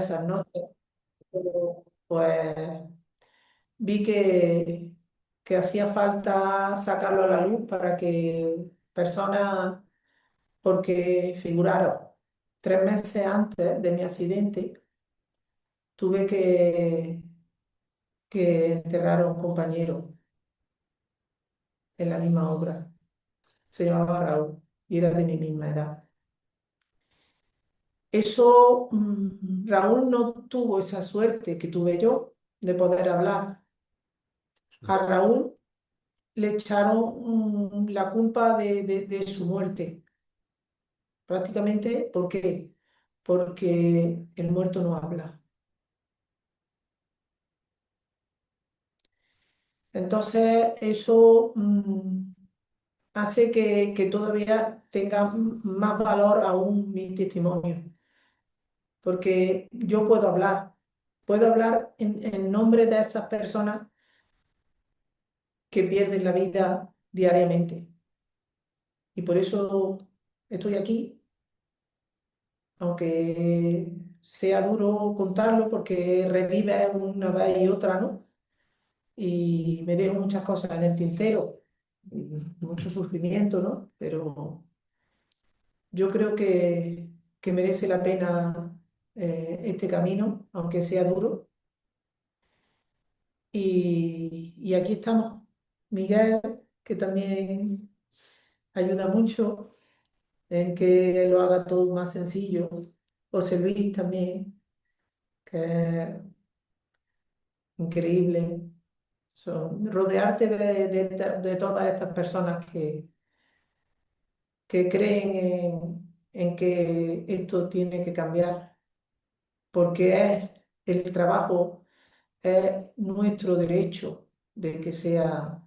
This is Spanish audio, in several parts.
esas noches, pero, pues vi que hacía falta sacarlo a la luz para que personas, porque figuraron, 3 meses antes de mi accidente, tuve que enterrar a un compañero en la misma obra. Se llamaba Raúl y era de mi misma edad. Eso, Raúl no tuvo esa suerte que tuve yo de poder hablar. A Raúl le echaron la culpa de su muerte, prácticamente. ¿Por qué? Porque el muerto no habla. Entonces, eso hace que todavía tenga más valor aún mi testimonio, porque yo puedo hablar en nombre de esas personas que pierden la vida diariamente. Y por eso estoy aquí, aunque sea duro contarlo, porque revive una vez y otra, ¿no? Y me dejo muchas cosas en el tintero, y mucho sufrimiento, ¿no? Pero yo creo que merece la pena este camino, aunque sea duro. Y aquí estamos. Miguel, que también ayuda mucho en que lo haga todo más sencillo. José Luis también, que es increíble. Rodearte de todas estas personas que creen en que esto tiene que cambiar, porque es el trabajo, es nuestro derecho de que sea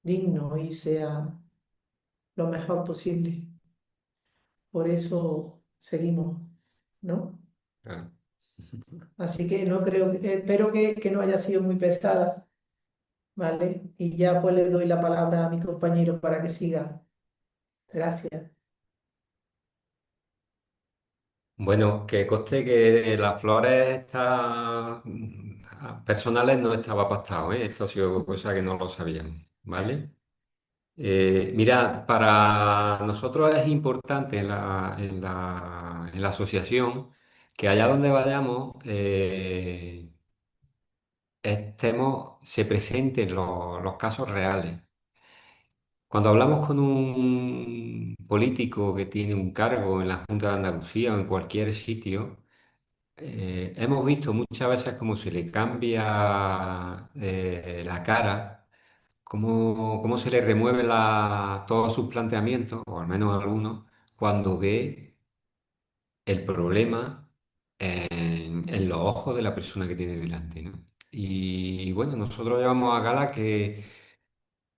digno y sea lo mejor posible. Por eso seguimos, ¿no? Claro. Así que no creo, espero que no haya sido muy pesada, ¿vale? Y ya pues le doy la palabra a mi compañero para que siga. Gracias. Bueno, que conste que las flores personales no estaba pactado, ¿eh? Esto ha sido cosa que no lo sabíamos, ¿vale? Mira, para nosotros es importante en la asociación que allá donde vayamos se presenten los casos reales. Cuando hablamos con un político que tiene un cargo en la Junta de Andalucía o en cualquier sitio, hemos visto muchas veces cómo se le cambia la cara, cómo se le remueve todos sus planteamientos, o al menos algunos, cuando ve el problema en los ojos de la persona que tiene delante, ¿no? Y bueno, nosotros llevamos a gala que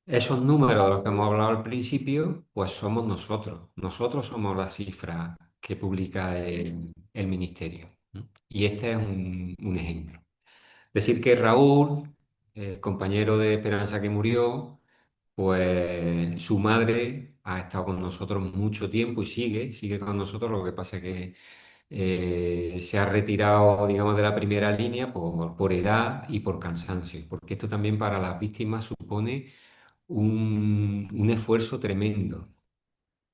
esos números de los que hemos hablado al principio, pues somos nosotros. Nosotros somos la cifra que publica el ministerio, ¿no? Y este es un ejemplo. Decir que Raúl, el compañero de Esperanza que murió, pues su madre ha estado con nosotros mucho tiempo y sigue con nosotros. Lo que pasa es que se ha retirado, digamos, de la primera línea por edad y por cansancio, porque esto también para las víctimas supone un esfuerzo tremendo,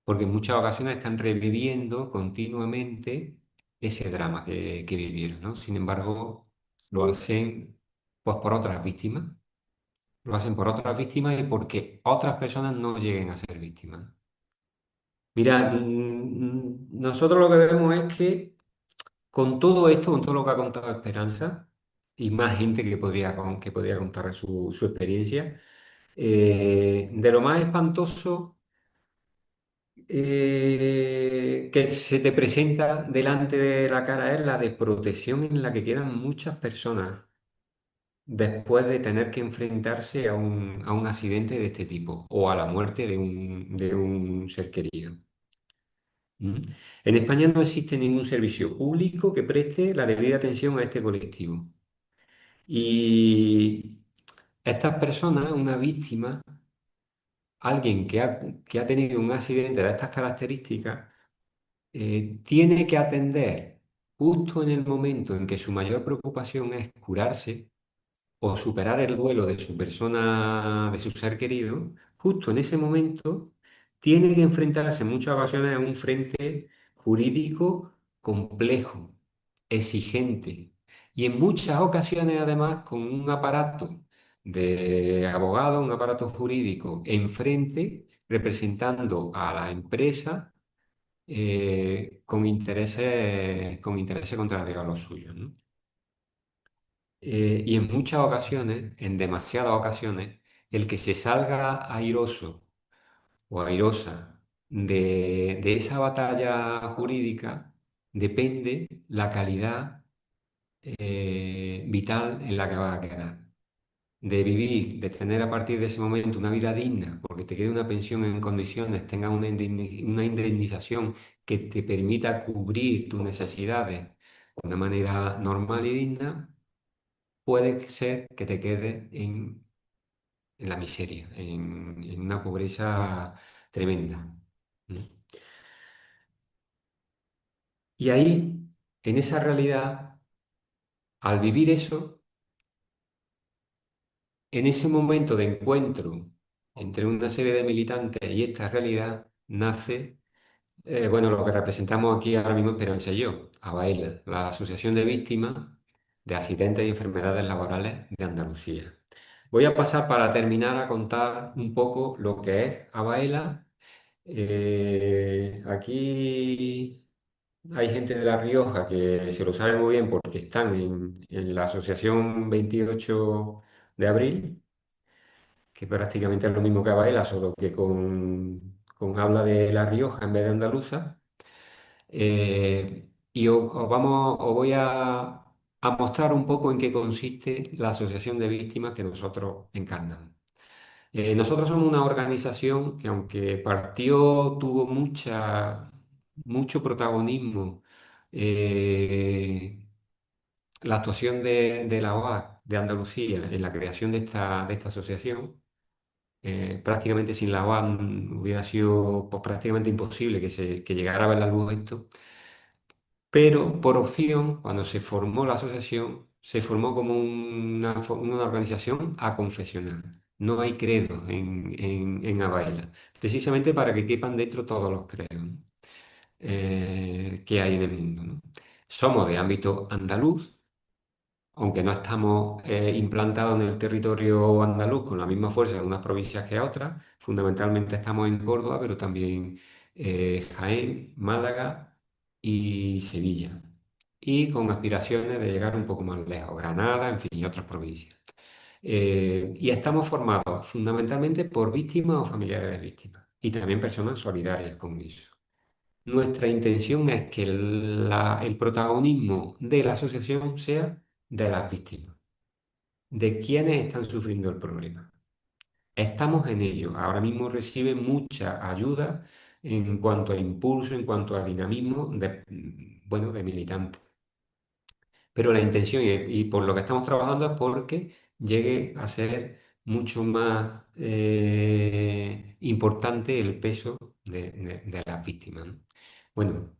porque en muchas ocasiones están reviviendo continuamente ese drama que vivieron, ¿no? Sin embargo, lo hacen pues por otras víctimas, lo hacen por otras víctimas y porque otras personas no lleguen a ser víctimas. Mira, nosotros lo que vemos es que con todo esto, con todo lo que ha contado Esperanza, y más gente que podría contar su experiencia, de lo más espantoso que se te presenta delante de la cara es la desprotección en la que quedan muchas personas después de tener que enfrentarse a un accidente de este tipo o a la muerte de un ser querido. ¿Mm? En España no existe ningún servicio público que preste la debida atención a este colectivo. Y estas personas, una víctima, alguien que ha tenido un accidente de estas características, tiene que atender. justo en el momento en que su mayor preocupación es curarse o superar el duelo de su persona, de su ser querido, justo en ese momento tiene que enfrentarse en muchas ocasiones a un frente jurídico complejo, exigente, y en muchas ocasiones además con un aparato de abogado, un aparato jurídico enfrente representando a la empresa con intereses contrarios a los suyos, ¿no? Y en muchas ocasiones, en demasiadas ocasiones, el que se salga airoso o airosa de esa batalla jurídica depende la calidad vital en la que va a quedar. De vivir, de tener a partir de ese momento una vida digna, porque te quede una pensión en condiciones, tengas una indemnización que te permita cubrir tus necesidades de una manera normal y digna, puede ser que te quedes en la miseria, en una pobreza tremenda. ¿No? Y ahí, en esa realidad, al vivir eso, en ese momento de encuentro entre una serie de militantes y esta realidad, nace, bueno, lo que representamos aquí ahora mismo Esperanza y yo, ABAELA, la Asociación de Víctimas de Accidentes y Enfermedades Laborales de Andalucía. Voy a pasar para terminar a contar un poco lo que es ABAELA. Aquí hay gente de La Rioja que se lo sabe muy bien porque están en la Asociación 28 de Abril, que prácticamente es lo mismo que ABAELA, solo que con habla de La Rioja en vez de andaluza. Y os voy a mostrar un poco en qué consiste la Asociación de Víctimas que nosotros encarnamos. Nosotros somos una organización que aunque partió, tuvo mucho protagonismo, eh, la actuación de la OAC de Andalucía en la creación de esta asociación. Prácticamente sin la OAC hubiera sido pues, prácticamente imposible que llegara a ver la luz esto. Pero por opción, cuando se formó la asociación, se formó como una organización aconfesional. No hay credos en Abaila, precisamente para que quepan dentro todos los credos, ¿no? Que hay en el mundo, ¿no? Somos de ámbito andaluz, aunque no estamos implantados en el territorio andaluz con la misma fuerza en unas provincias que otras. Fundamentalmente estamos en Córdoba, pero también Jaén, Málaga y Sevilla. Y con aspiraciones de llegar un poco más lejos, Granada, en fin, y otras provincias. Y estamos formados fundamentalmente por víctimas o familiares de víctimas y también personas solidarias con eso. Nuestra intención es que el protagonismo de la asociación sea de las víctimas, de quienes están sufriendo el problema. Estamos en ello. Ahora mismo recibe mucha ayuda en cuanto a impulso, en cuanto a dinamismo bueno, de militantes. Pero la intención y por lo que estamos trabajando es porque llegue a ser mucho más importante el peso de las víctimas, ¿no? Bueno,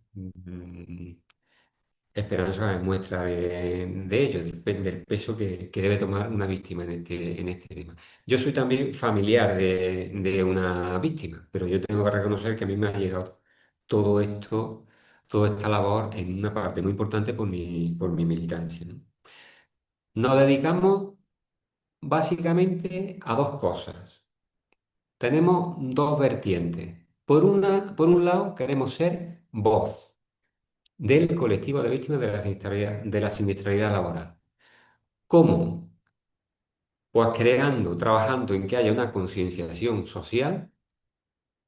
Esperanza es muestra de ello, del peso que debe tomar una víctima en este tema. Yo soy también familiar de una víctima, pero yo tengo que reconocer que a mí me ha llegado todo esto, toda esta labor en una parte muy importante por mi militancia, ¿no? Nos dedicamos básicamente a dos cosas. Tenemos dos vertientes. Por un lado, queremos ser voz del colectivo de víctimas de la siniestralidad laboral. ¿Cómo? Pues creando, trabajando en que haya una concienciación social.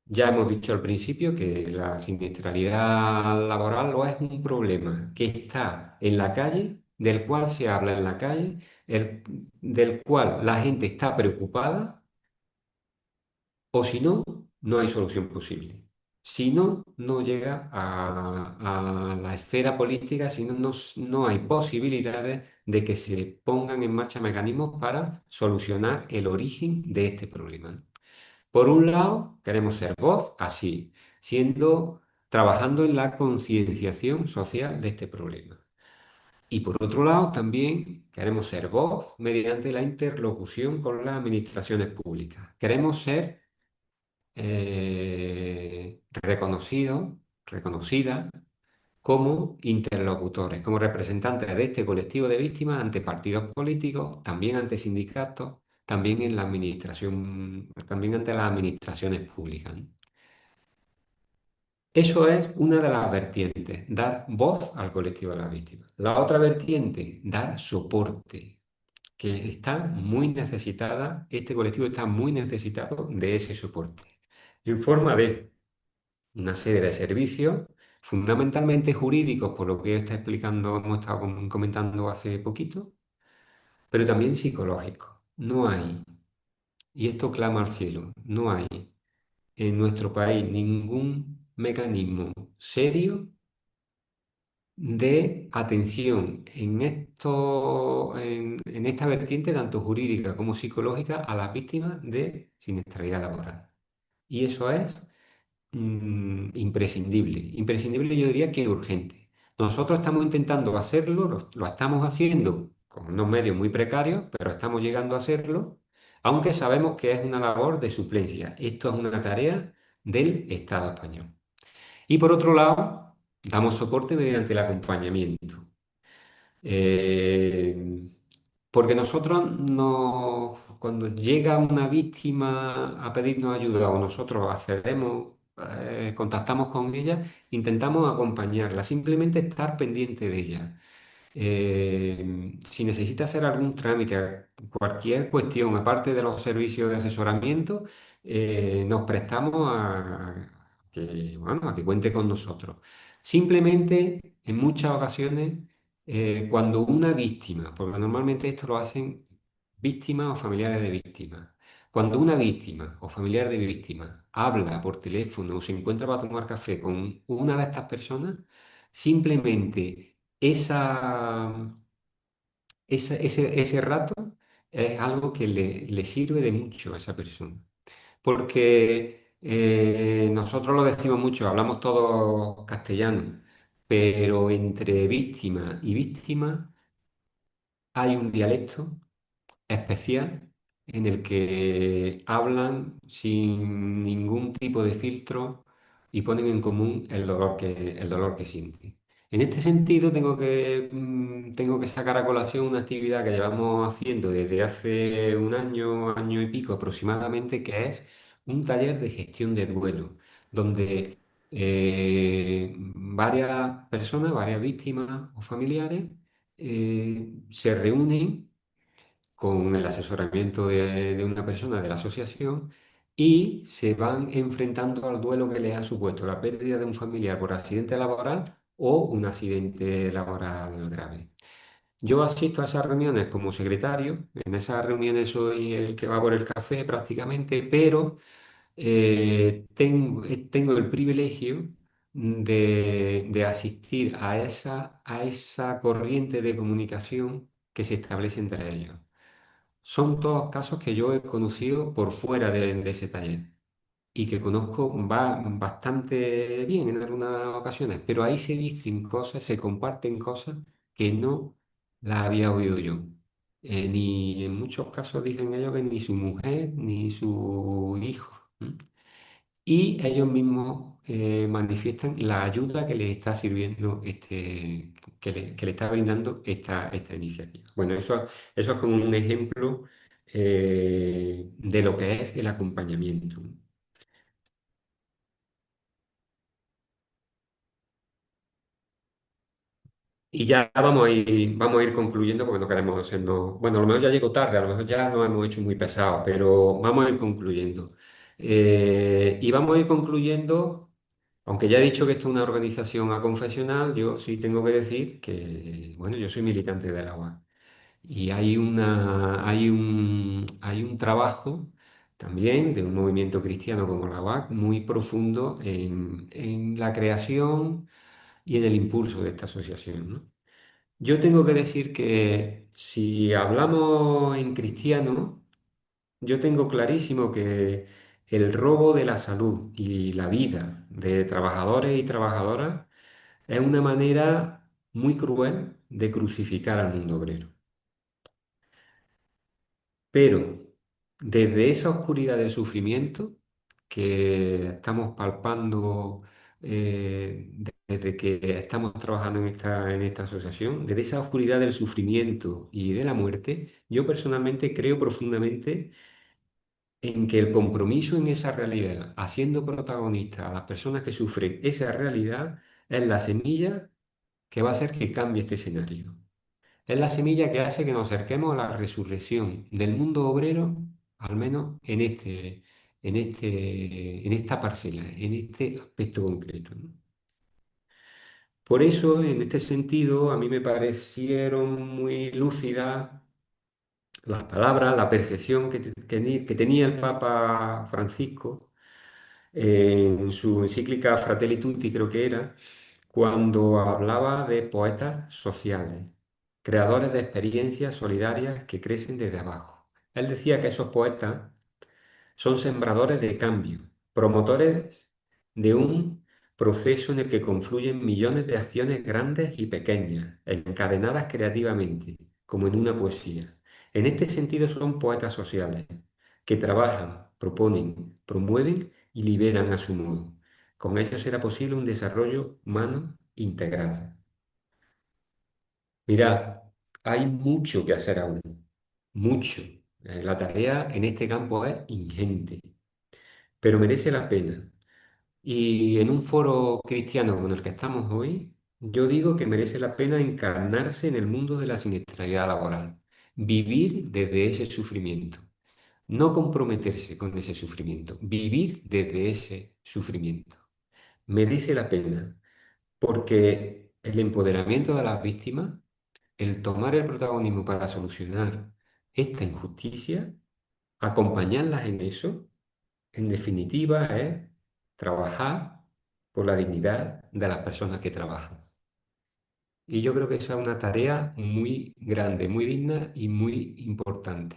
Ya hemos dicho al principio que la siniestralidad laboral no es un problema que está en la calle, del cual se habla en la calle, del cual la gente está preocupada, o si no, no hay solución posible. Si no, no llega a la esfera política, si no, no hay posibilidades de que se pongan en marcha mecanismos para solucionar el origen de este problema, ¿no? Por un lado, queremos ser voz así, siendo trabajando en la concienciación social de este problema. Y por otro lado, también queremos ser voz mediante la interlocución con las administraciones públicas. Queremos ser reconocidos, reconocidas como interlocutores, como representantes de este colectivo de víctimas ante partidos políticos, también ante sindicatos, también en la administración, también ante las administraciones públicas, ¿no? Eso es una de las vertientes, dar voz al colectivo de las víctimas. La otra vertiente, dar soporte, que está muy necesitada, este colectivo está muy necesitado de ese soporte, en forma de una serie de servicios, fundamentalmente jurídicos, por lo que está explicando, hemos estado comentando hace poquito, pero también psicológicos. No hay, y esto clama al cielo, no hay en nuestro país ningún mecanismo serio de atención en esta vertiente, tanto jurídica como psicológica, a las víctimas de siniestralidad laboral. Y eso es imprescindible. Imprescindible yo diría que urgente. Nosotros estamos intentando hacerlo, lo estamos haciendo con unos medios muy precarios, pero estamos llegando a hacerlo, aunque sabemos que es una labor de suplencia. Esto es una tarea del Estado español. Y por otro lado, damos soporte mediante el acompañamiento. Eh, Porque cuando llega una víctima a pedirnos ayuda o nosotros accedemos, contactamos con ella, intentamos acompañarla, simplemente estar pendiente de ella. Si necesita hacer algún trámite, cualquier cuestión, aparte de los servicios de asesoramiento, nos prestamos bueno, a que cuente con nosotros. Simplemente, en muchas ocasiones, cuando una víctima, porque normalmente esto lo hacen víctimas o familiares de víctimas, cuando una víctima o familiar de víctima habla por teléfono o se encuentra para tomar café con una de estas personas, simplemente esa, ese rato es algo que le sirve de mucho a esa persona. Porque nosotros lo decimos mucho, hablamos todos castellano, pero entre víctima y víctima hay un dialecto especial en el que hablan sin ningún tipo de filtro y ponen en común el dolor que sienten. En este sentido, tengo que sacar a colación una actividad que llevamos haciendo desde hace un año, año y pico aproximadamente, que es un taller de gestión de duelo, donde varias personas, varias víctimas o familiares se reúnen con el asesoramiento de una persona de la asociación y se van enfrentando al duelo que les ha supuesto la pérdida de un familiar por accidente laboral o un accidente laboral grave. Yo asisto a esas reuniones como secretario, en esas reuniones soy el que va por el café prácticamente, pero tengo el privilegio de asistir a esa corriente de comunicación que se establece entre ellos. Son todos casos que yo he conocido por fuera de ese taller y que conozco bastante bien en algunas ocasiones, pero ahí se dicen cosas, se comparten cosas que no las había oído yo. Ni en muchos casos dicen ellos que ni su mujer ni su hijo. ¿M? Y ellos mismos manifiestan la ayuda que les está sirviendo que le está brindando esta iniciativa. Bueno, eso es como un ejemplo de lo que es el acompañamiento. Y ya vamos a ir concluyendo porque no queremos hacernos. Bueno, a lo mejor ya llego tarde, a lo mejor ya nos hemos hecho muy pesados, pero vamos a ir concluyendo. Y vamos a ir concluyendo, aunque ya he dicho que esto es una organización aconfesional, yo sí tengo que decir que, bueno, yo soy militante de la UAC. Y hay un trabajo también de un movimiento cristiano como la UAC muy profundo en la creación y en el impulso de esta asociación, ¿no? Yo tengo que decir que si hablamos en cristiano, yo tengo clarísimo que el robo de la salud y la vida de trabajadores y trabajadoras es una manera muy cruel de crucificar al mundo obrero. Pero desde esa oscuridad del sufrimiento que estamos palpando desde que estamos trabajando en esta asociación, desde esa oscuridad del sufrimiento y de la muerte, yo personalmente creo profundamente en que el compromiso en esa realidad, haciendo protagonistas a las personas que sufren esa realidad, es la semilla que va a hacer que cambie este escenario. Es la semilla que hace que nos acerquemos a la resurrección del mundo obrero, al menos en esta parcela, en este aspecto concreto, ¿no? Por eso, en este sentido, a mí me parecieron muy lúcidas las palabras, la percepción que tenía el Papa Francisco en su encíclica Fratelli Tutti, creo que era, cuando hablaba de poetas sociales, creadores de experiencias solidarias que crecen desde abajo. Él decía que esos poetas son sembradores de cambio, promotores de un proceso en el que confluyen millones de acciones grandes y pequeñas, encadenadas creativamente, como en una poesía. En este sentido son poetas sociales, que trabajan, proponen, promueven y liberan a su modo. Con ello será posible un desarrollo humano integral. Mirad, hay mucho que hacer aún, mucho. La tarea en este campo es ingente, pero merece la pena. Y en un foro cristiano como el que estamos hoy, yo digo que merece la pena encarnarse en el mundo de la siniestralidad laboral, vivir desde ese sufrimiento, no comprometerse con ese sufrimiento, vivir desde ese sufrimiento. Merece la pena, porque el empoderamiento de las víctimas, el tomar el protagonismo para solucionar esta injusticia, acompañarlas en eso, en definitiva, es trabajar por la dignidad de las personas que trabajan. Y yo creo que esa es una tarea muy grande, muy digna y muy importante.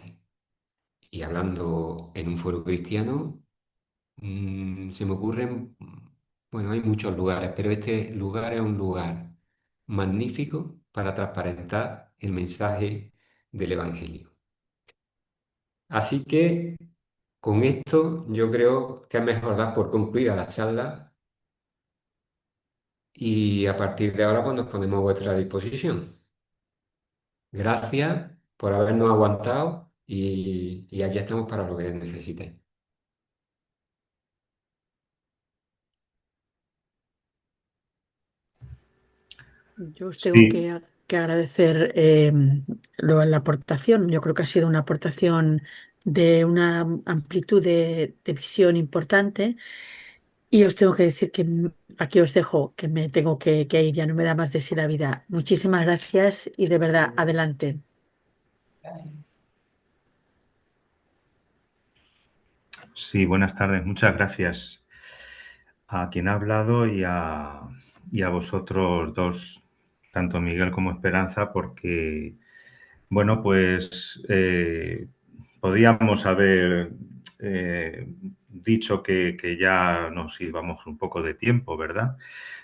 Y hablando en un foro cristiano, se me ocurren, bueno, hay muchos lugares, pero este lugar es un lugar magnífico para transparentar el mensaje del Evangelio. Así que con esto yo creo que es mejor dar por concluida la charla y a partir de ahora pues nos ponemos a vuestra disposición. Gracias por habernos aguantado y aquí estamos para lo que necesitéis. Yo os tengo Sí, que agradecer la aportación. Yo creo que ha sido una aportación de una amplitud de visión importante. Y os tengo que decir que aquí os dejo, que me tengo que ir, ya no me da más de sí la vida. Muchísimas gracias y de verdad, adelante. Gracias. sí, buenas tardes. Muchas gracias a quien ha hablado y a vosotros dos, tanto Miguel como Esperanza, porque, bueno, pues podíamos haber dicho que ya nos íbamos un poco de tiempo, ¿verdad?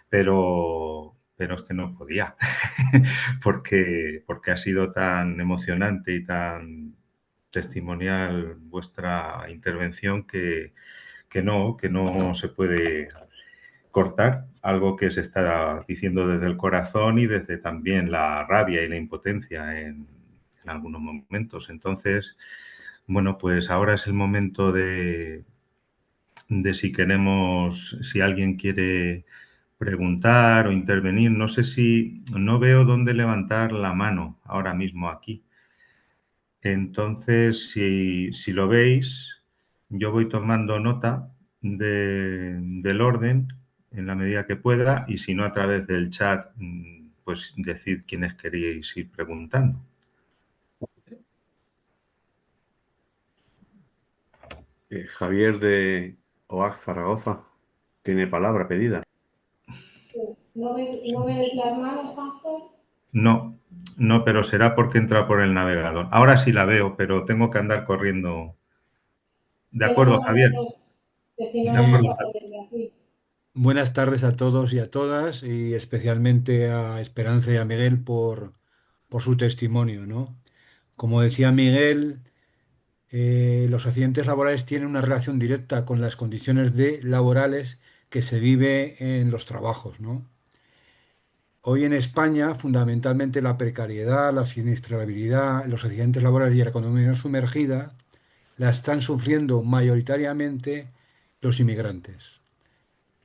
Pero es que no podía, porque ha sido tan emocionante y tan testimonial vuestra intervención que no se puede cortar algo que se está diciendo desde el corazón y desde también la rabia y la impotencia en algunos momentos. Entonces, bueno, pues ahora es el momento de si queremos, si alguien quiere preguntar o intervenir. No sé si, no veo dónde levantar la mano ahora mismo aquí. Entonces, si lo veis, yo voy tomando nota del orden en la medida que pueda y si no a través del chat, pues decid quiénes queréis ir preguntando. Javier de OAC Zaragoza tiene palabra pedida. No ves las manos, Ángel? No, no, pero será porque entra por el navegador. Ahora sí la veo, pero tengo que andar corriendo. De Se acuerdo, llaman los Javier. dos. que si no De vamos acuerdo. a salir de aquí. Buenas tardes a todos y a todas, y especialmente a Esperanza y a Miguel por su testimonio, ¿no? Como decía Miguel, los accidentes laborales tienen una relación directa con las condiciones laborales que se vive en los trabajos, ¿no? Hoy en España, fundamentalmente la precariedad, la siniestrabilidad, los accidentes laborales y la economía sumergida la están sufriendo mayoritariamente los inmigrantes,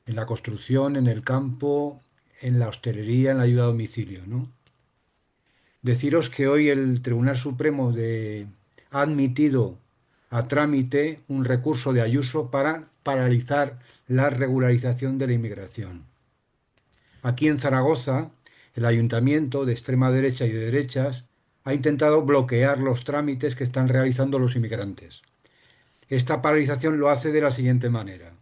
en la construcción, en el campo, en la hostelería, en la ayuda a domicilio, ¿no? Deciros que hoy el Tribunal Supremo ha admitido a trámite un recurso de Ayuso para paralizar la regularización de la inmigración. Aquí en Zaragoza, el ayuntamiento de extrema derecha y de derechas ha intentado bloquear los trámites que están realizando los inmigrantes. Esta paralización lo hace de la siguiente manera.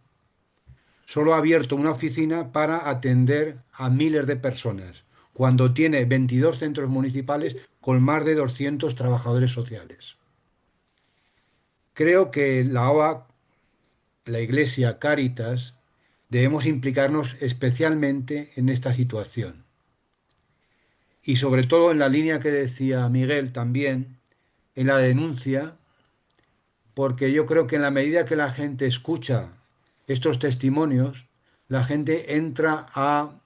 Solo ha abierto una oficina para atender a miles de personas, cuando tiene 22 centros municipales con más de 200 trabajadores sociales. Creo que la OA, la Iglesia, Cáritas, debemos implicarnos especialmente en esta situación. Y sobre todo en la línea que decía Miguel también, en la denuncia, porque yo creo que en la medida que la gente escucha estos testimonios, la gente entra a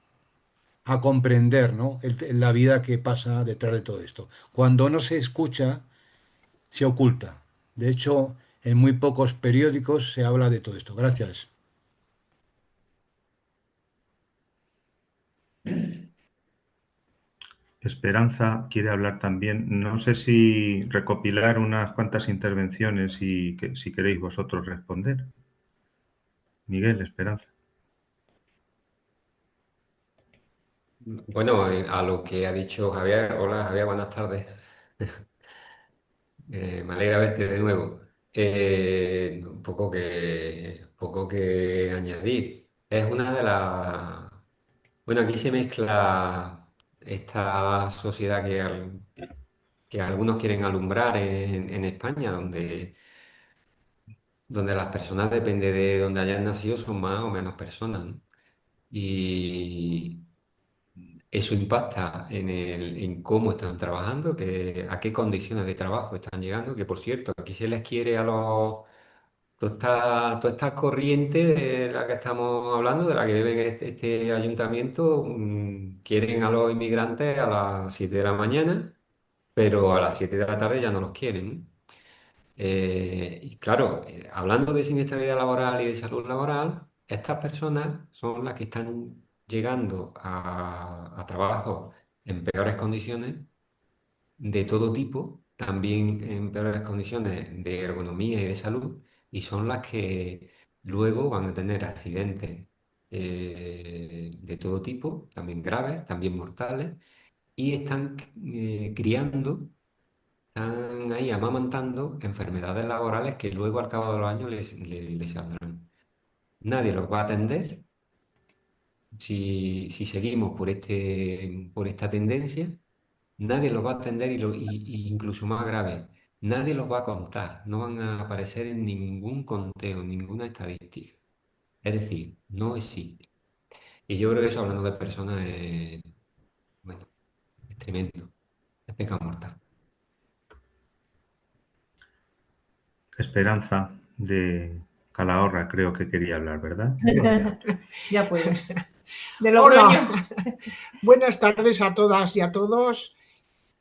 comprender, ¿no? La vida que pasa detrás de todo esto. Cuando no se escucha, se oculta. De hecho, en muy pocos periódicos se habla de todo esto. Gracias. Esperanza quiere hablar también. No sé si recopilar unas cuantas intervenciones y si queréis vosotros responder. Miguel, Esperanza. Bueno, a lo que ha dicho Javier, hola Javier, buenas tardes. Me alegra verte de nuevo. Poco que añadir. Es una de las... Bueno, aquí se mezcla esta sociedad que algunos quieren alumbrar en España, donde las personas, depende de donde hayan nacido, son más o menos personas, ¿no? Y eso impacta en cómo están trabajando, a qué condiciones de trabajo están llegando, que por cierto, aquí se les quiere a los... toda esta corriente de la que estamos hablando, de la que debe este ayuntamiento, quieren a los inmigrantes a las 7 de la mañana, pero a las 7 de la tarde ya no los quieren. Y claro, hablando de siniestralidad laboral y de salud laboral, estas personas son las que están llegando a trabajos en peores condiciones de todo tipo, también en peores condiciones de ergonomía y de salud, y son las que luego van a tener accidentes de todo tipo, también graves, también mortales, y están criando, están ahí amamantando enfermedades laborales que luego al cabo de los años les saldrán. Nadie los va a atender si seguimos por esta tendencia. Nadie los va a atender y incluso más grave, nadie los va a contar, no van a aparecer en ningún conteo, en ninguna estadística. Es decir, no existe. Y yo creo que eso, hablando de personas, bueno, es tremendo, es pecado mortal. Esperanza de Calahorra creo que quería hablar, ¿verdad? Ya puedes. De Logroño. Hola, buenas tardes a todas y a todos.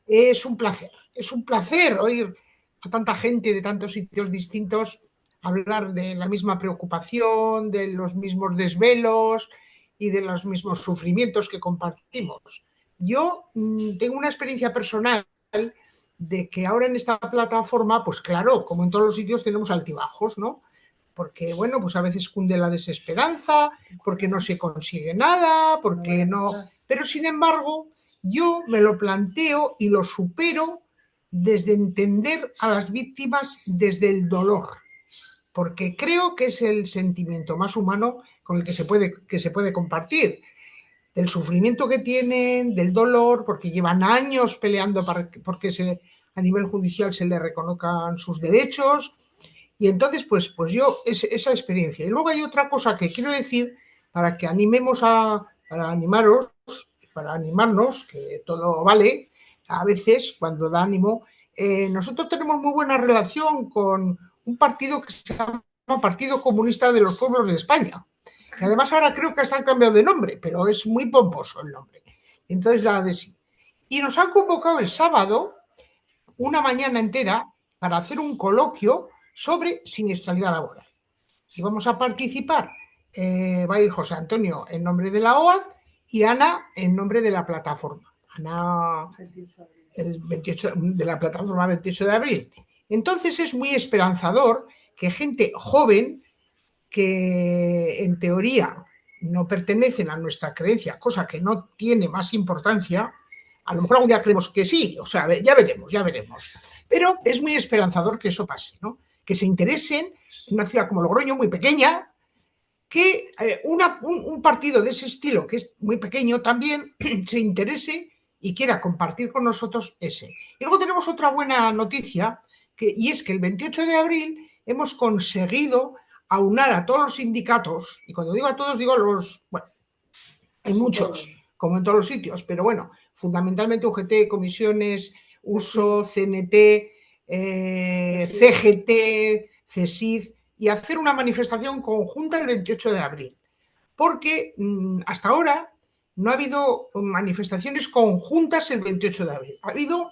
Es un placer oír a tanta gente de tantos sitios distintos hablar de la misma preocupación, de los mismos desvelos y de los mismos sufrimientos que compartimos. Yo tengo una experiencia personal de que ahora en esta plataforma, pues claro, como en todos los sitios tenemos altibajos, ¿no? Porque, bueno, pues a veces cunde la desesperanza, porque no se consigue nada, porque no... Pero, sin embargo, yo me lo planteo y lo supero desde entender a las víctimas desde el dolor, porque creo que es el sentimiento más humano con el que se puede compartir, del sufrimiento que tienen, del dolor, porque llevan años peleando porque a nivel judicial se les reconozcan sus derechos, Y entonces, pues yo, esa experiencia. Y luego hay otra cosa que quiero decir para que para animaros, para animarnos, que todo vale, a veces cuando da ánimo. Nosotros tenemos muy buena relación con un partido que se llama Partido Comunista de los Pueblos de España, que además ahora creo que hasta han cambiado de nombre, pero es muy pomposo el nombre. Entonces da de sí. Y nos han convocado el sábado una mañana entera para hacer un coloquio sobre siniestralidad laboral. Y vamos a participar, va a ir José Antonio en nombre de la OAD y Ana en nombre de la plataforma. Ana, el 28 de la plataforma 28 de abril. Entonces es muy esperanzador que gente joven que en teoría no pertenecen a nuestra creencia, cosa que no tiene más importancia, a lo mejor algún día creemos que sí, o sea, ya veremos, ya veremos. Pero es muy esperanzador que eso pase, ¿no? Que se interesen en una ciudad como Logroño, muy pequeña, que un partido de ese estilo, que es muy pequeño también, se interese y quiera compartir con nosotros ese. Y luego tenemos otra buena noticia, y es que el 28 de abril hemos conseguido aunar a todos los sindicatos, y cuando digo a todos, digo los, bueno, hay muchos, como en todos los sitios, pero bueno, fundamentalmente UGT, comisiones, USO, CNT, CGT, CESIF, y hacer una manifestación conjunta el 28 de abril. Porque hasta ahora no ha habido manifestaciones conjuntas el 28 de abril. Ha habido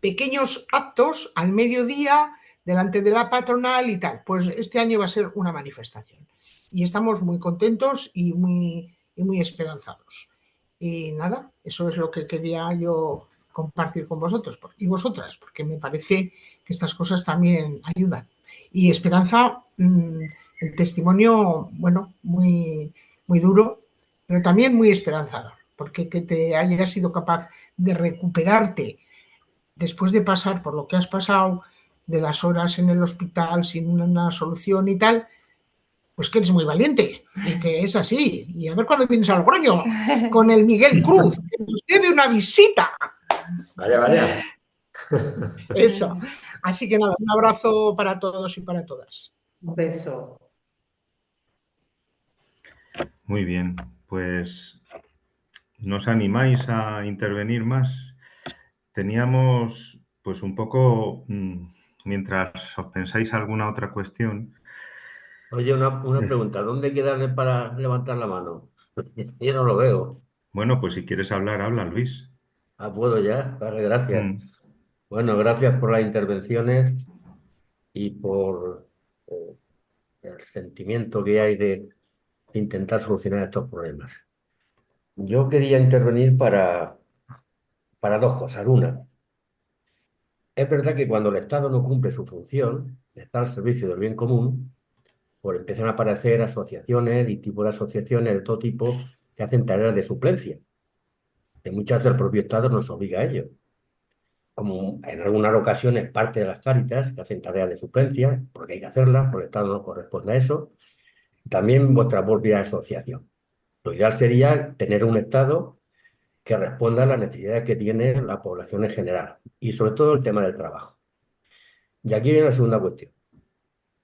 pequeños actos al mediodía delante de la patronal y tal. Pues este año va a ser una manifestación. Y estamos muy contentos y muy esperanzados. Y nada, eso es lo que quería yo compartir con vosotros y vosotras, porque me parece que estas cosas también ayudan. Y esperanza, el testimonio, bueno, muy, muy duro, pero también muy esperanzador, porque que te hayas sido capaz de recuperarte después de pasar por lo que has pasado, de las horas en el hospital sin una solución y tal, pues que eres muy valiente y que es así. Y a ver cuándo vienes a Logroño con el Miguel Cruz, que nos debe una visita. Vaya, vaya. Eso. Así que nada, un abrazo para todos y para todas. Un beso. Muy bien, pues ¿nos animáis a intervenir más? Teníamos, pues un poco, mientras os pensáis alguna otra cuestión. Oye, una pregunta, ¿dónde hay que darle para levantar la mano? Yo no lo veo. Bueno, pues si quieres hablar, habla, Luis. Ah, ¿puedo ya? Vale, gracias. Mm. Bueno, gracias por las intervenciones y por el sentimiento que hay de intentar solucionar estos problemas. Yo quería intervenir para dos cosas. Una, es verdad que cuando el Estado no cumple su función, está al servicio del bien común, pues empiezan a aparecer asociaciones y tipos de asociaciones de todo tipo que hacen tareas de suplencia, que muchas veces el propio Estado nos obliga a ello. Como en algunas ocasiones parte de las Cáritas, que hacen tareas de suplencia, porque hay que hacerlas, porque el Estado no corresponde a eso, también vuestra propia asociación. Lo ideal sería tener un Estado que responda a las necesidades que tiene la población en general, y sobre todo el tema del trabajo. Y aquí viene la segunda cuestión.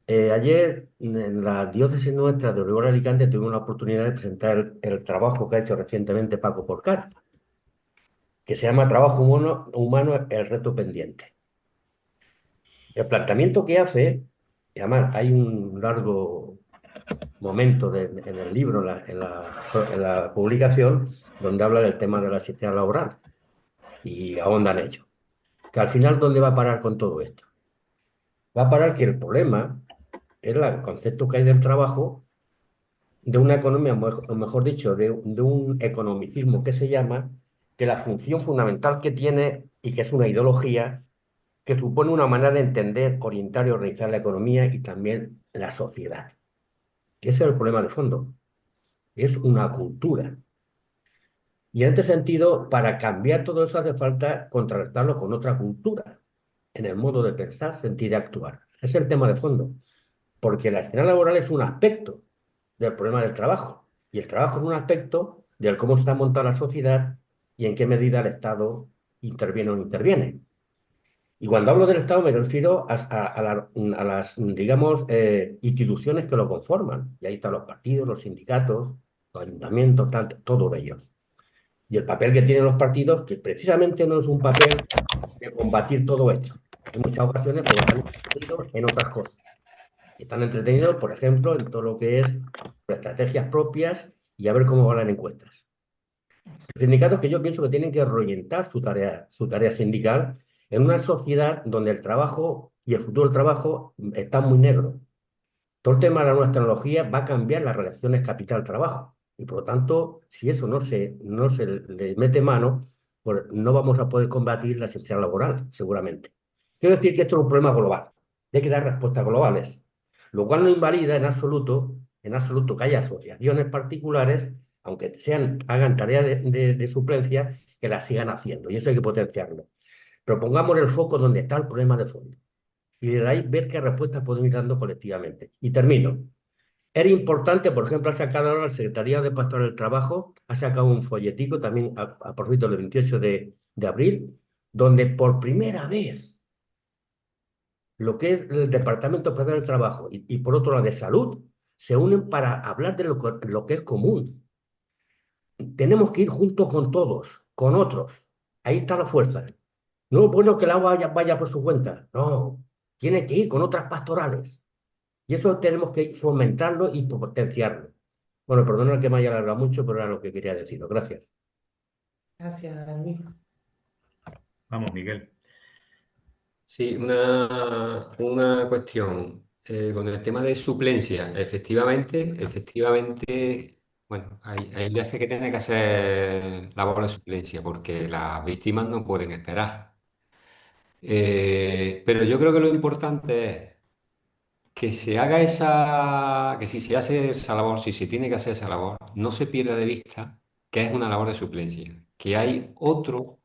Ayer en la diócesis nuestra de Orihuela Alicante tuvimos la oportunidad de presentar el trabajo que ha hecho recientemente Paco Porcar, que se llama Trabajo humano, el reto pendiente. El planteamiento que hace, y además hay un largo momento en el libro, en la publicación, donde habla del tema de la asistencia laboral y ahonda en ello. Que al final, ¿dónde va a parar con todo esto? Va a parar que el problema es el concepto que hay del trabajo, de una economía, o mejor dicho, de un economicismo que se llama, que la función fundamental que tiene y que es una ideología que supone una manera de entender, orientar y organizar la economía y también la sociedad. Y ese es el problema de fondo. Es una cultura. Y en este sentido, para cambiar todo eso hace falta contrarrestarlo con otra cultura, en el modo de pensar, sentir y actuar. Ese es el tema de fondo. Porque la escena laboral es un aspecto del problema del trabajo. Y el trabajo es un aspecto del cómo está montada la sociedad y en qué medida el Estado interviene o no interviene. Y cuando hablo del Estado me refiero a las, digamos, instituciones que lo conforman. Y ahí están los partidos, los sindicatos, los ayuntamientos, todos ellos. Y el papel que tienen los partidos, que precisamente no es un papel de combatir todo esto. En muchas ocasiones, pues están entretenidos en otras cosas. Están entretenidos, por ejemplo, en todo lo que es estrategias propias y a ver cómo van las encuestas. Sindicatos que yo pienso que tienen que reorientar su tarea sindical en una sociedad donde el trabajo y el futuro del trabajo están muy negros. Todo el tema de las nuevas tecnologías va a cambiar las relaciones capital-trabajo. Y por lo tanto, si eso no se le mete mano, pues no vamos a poder combatir la asfixia laboral, seguramente. Quiero decir que esto es un problema global. Hay que dar respuestas globales. Lo cual no invalida en absoluto que haya asociaciones particulares, aunque hagan tareas de suplencia, que las sigan haciendo. Y eso hay que potenciarlo. Pero pongamos el foco donde está el problema de fondo. Y de ahí ver qué respuestas podemos ir dando colectivamente. Y termino. Era importante, por ejemplo, ha sacado ahora la Secretaría de Pastoral del Trabajo, ha sacado un folletico también a propósito del 28 de abril, donde por primera vez lo que es el Departamento Pastoral del Trabajo y por otro lado de Salud se unen para hablar de lo que es común. Tenemos que ir juntos con todos, con otros. Ahí está la fuerza. No es bueno que el agua vaya por su cuenta. No, tiene que ir con otras pastorales. Y eso tenemos que fomentarlo y potenciarlo. Bueno, perdona que me haya alargado mucho, pero era lo que quería deciros. Gracias. Gracias, Luis. Vamos, Miguel. Sí, una cuestión con el tema de suplencia. Efectivamente, bueno, hay veces que tiene que hacer labor de suplencia porque las víctimas no pueden esperar. Pero yo creo que lo importante es que se haga que si se hace esa labor, si se tiene que hacer esa labor, no se pierda de vista que es una labor de suplencia, que hay otro